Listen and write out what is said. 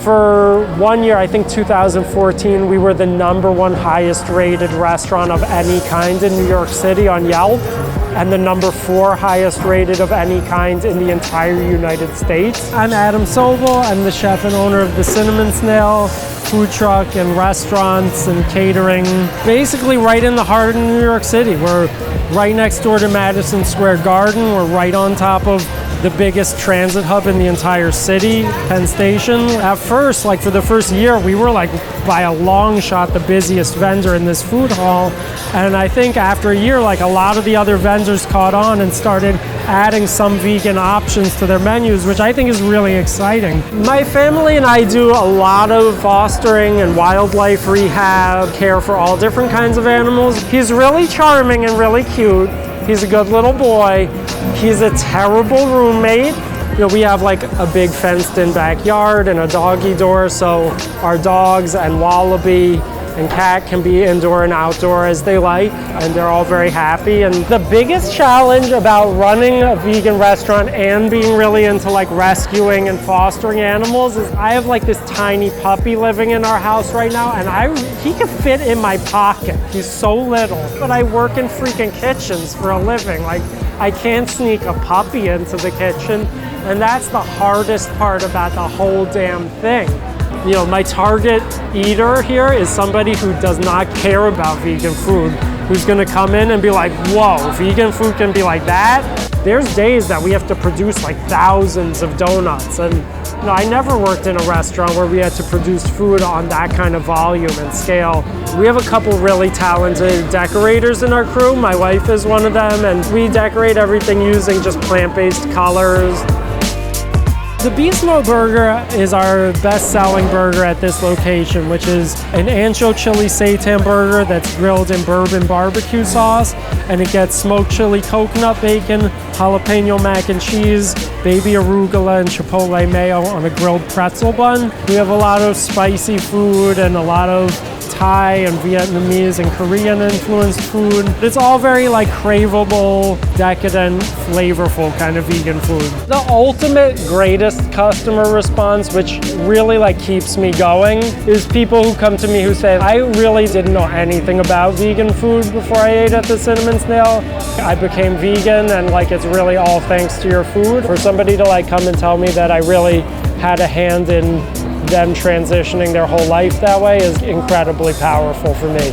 For 1 year, I think 2014, we were the #1 highest rated restaurant of any kind in New York City on Yelp, and the #4 highest rated of any kind in the entire United States. I'm Adam Sobel. I'm the chef and owner of the Cinnamon Snail food truck and restaurants and catering, basically right in the heart of New York City. We're right next door to Madison Square Garden. We're right on top of the biggest transit hub in the entire city, Penn Station. At first, like for the first year, we were like by a long shot the busiest vendor in this food hall. And I think after a year, like a lot of the other vendors caught on and started adding some vegan options to their menus, which I think is really exciting. My family and I do a lot of fostering and wildlife rehab, care for all different kinds of animals. He's really charming and really cute. He's a good little boy. He's a terrible roommate. You know, we have like a big fenced-in backyard and a doggy door, so our dogs and Wallaby and Cat can be indoor and outdoor as they like, and they're all very happy. And the biggest challenge about running a vegan restaurant and being really into like rescuing and fostering animals is I have like this tiny puppy living in our house right now, and he could fit in my pocket. He's so little, but I work in freaking kitchens for a living. Like, I can't sneak a puppy into the kitchen, and that's the hardest part about the whole damn thing. You know, my target eater here is somebody who does not care about vegan food, who's gonna come in and be like, whoa, vegan food can be like that? There's days that we have to produce like thousands of donuts, and you know, I never worked in a restaurant where we had to produce food on that kind of volume and scale. We have a couple really talented decorators in our crew. My wife is one of them, and we decorate everything using just plant-based colors. The Bistro Burger is our best-selling burger at this location, which is an ancho chili seitan burger that's grilled in bourbon barbecue sauce, and it gets smoked chili coconut bacon, jalapeno mac and cheese, baby arugula, and chipotle mayo on a grilled pretzel bun. We have a lot of spicy food and a lot of Thai and Vietnamese and Korean influenced food. It's all very like craveable, decadent, flavorful kind of vegan food. The ultimate greatest customer response, which really like keeps me going, is people who come to me who say, I really didn't know anything about vegan food before I ate at the Cinnamon Snail. I became vegan, and like it's really all thanks to your food. For somebody to like come and tell me that I really had a hand in them transitioning their whole life that way is incredibly powerful for me.